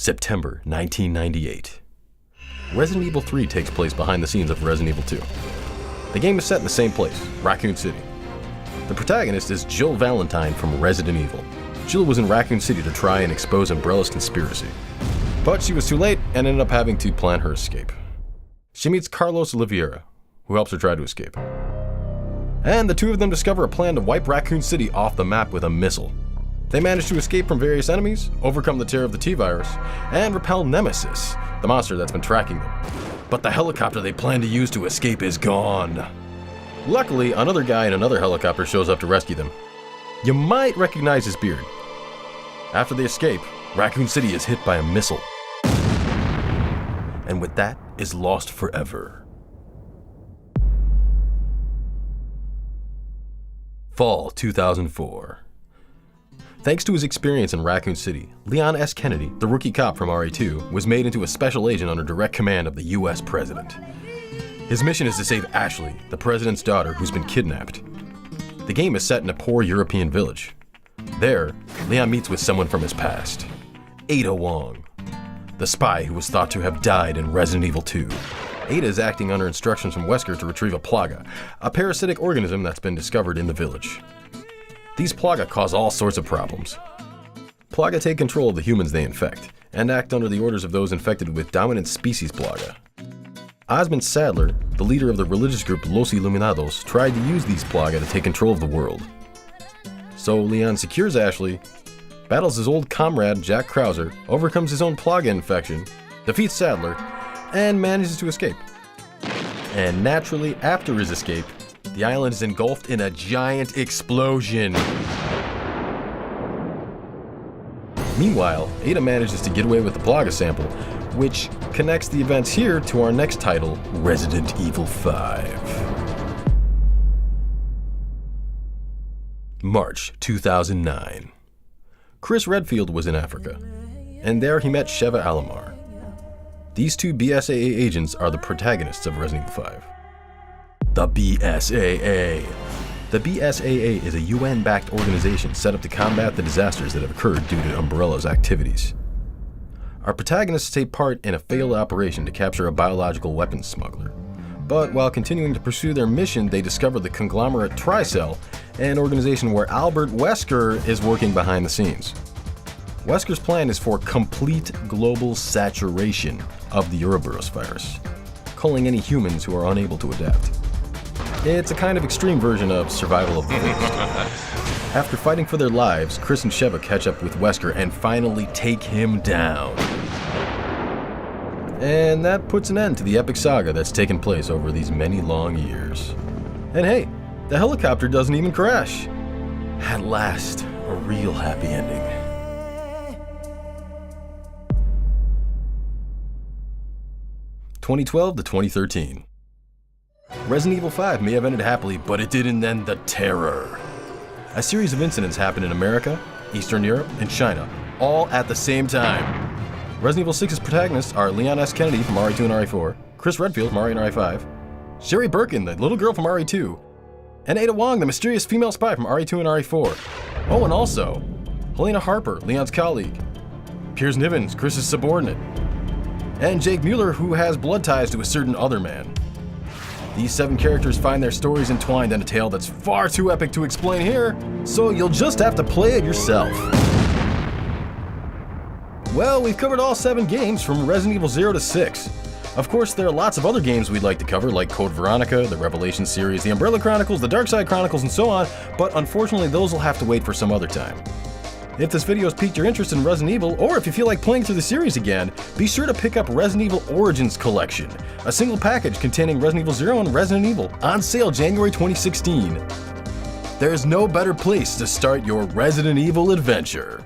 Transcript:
September 1998. Resident Evil 3 takes place behind the scenes of Resident Evil 2. The game is set in the same place, Raccoon City. The protagonist is Jill Valentine from Resident Evil. Jill was in Raccoon City to try and expose Umbrella's conspiracy. But she was too late and ended up having to plan her escape. She meets Carlos Oliveira, who helps her try to escape. And the two of them discover a plan to wipe Raccoon City off the map with a missile. They manage to escape from various enemies, overcome the terror of the T-Virus, and repel Nemesis, the monster that's been tracking them. But the helicopter they plan to use to escape is gone. Luckily, another guy in another helicopter shows up to rescue them. You might recognize his beard. After they escape, Raccoon City is hit by a missile. And with that, is lost forever. Fall 2004. Thanks to his experience in Raccoon City, Leon S. Kennedy, the rookie cop from RE2, was made into a special agent under direct command of the US President. His mission is to save Ashley, the President's daughter who's been kidnapped. The game is set in a poor European village. There, Leon meets with someone from his past, Ada Wong, the spy who was thought to have died in Resident Evil 2. Ada is acting under instructions from Wesker to retrieve a plaga, a parasitic organism that's been discovered in the village. These plaga cause all sorts of problems. Plaga take control of the humans they infect, and act under the orders of those infected with dominant species plaga. Osmond Sadler, the leader of the religious group Los Iluminados, tried to use these plaga to take control of the world. So Leon secures Ashley, battles his old comrade Jack Krauser, overcomes his own plaga infection, defeats Sadler, and manages to escape. And naturally, after his escape, the island is engulfed in a giant explosion. Meanwhile, Ada manages to get away with the plaga sample, which connects the events here to our next title, Resident Evil 5. March 2009. Chris Redfield was in Africa, and there he met Sheva Alomar. These two BSAA agents are the protagonists of Resident Evil 5. The BSAA. The BSAA is a UN-backed organization set up to combat the disasters that have occurred due to Umbrella's activities. Our protagonists take part in a failed operation to capture a biological weapons smuggler. But while continuing to pursue their mission, they discover the conglomerate Tricell, an organization where Albert Wesker is working behind the scenes. Wesker's plan is for complete global saturation of the Ouroboros virus, culling any humans who are unable to adapt. It's a kind of extreme version of survival of the fittest. After fighting for their lives, Chris and Sheva catch up with Wesker and finally take him down. And that puts an end to the epic saga that's taken place over these many long years. And hey, the helicopter doesn't even crash. At last, a real happy ending. (2012 to 2013). Resident Evil 5 may have ended happily, but it didn't end the terror. A series of incidents happened in America, Eastern Europe, and China, all at the same time. Resident Evil 6's protagonists are Leon S. Kennedy from RE2 and RE4, Chris Redfield from RE and RE5, Sherry Birkin, the little girl from RE2, and Ada Wong, the mysterious female spy from RE2 and RE4. Oh, and also, Helena Harper, Leon's colleague, Piers Nivens, Chris's subordinate, and Jake Mueller, who has blood ties to a certain other man. These 7 characters find their stories entwined in a tale that's far too epic to explain here, so you'll just have to play it yourself. Well, we've covered all 7 games from Resident Evil 0 to 6. Of course, there are lots of other games we'd like to cover, like Code Veronica, the Revelation series, the Umbrella Chronicles, the Darkside Chronicles, and so on, but unfortunately those will have to wait for some other time. If this video has piqued your interest in Resident Evil, or if you feel like playing through the series again, be sure to pick up Resident Evil Origins Collection, a single package containing Resident Evil 0 and Resident Evil, on sale January 2016. There's no better place to start your Resident Evil adventure.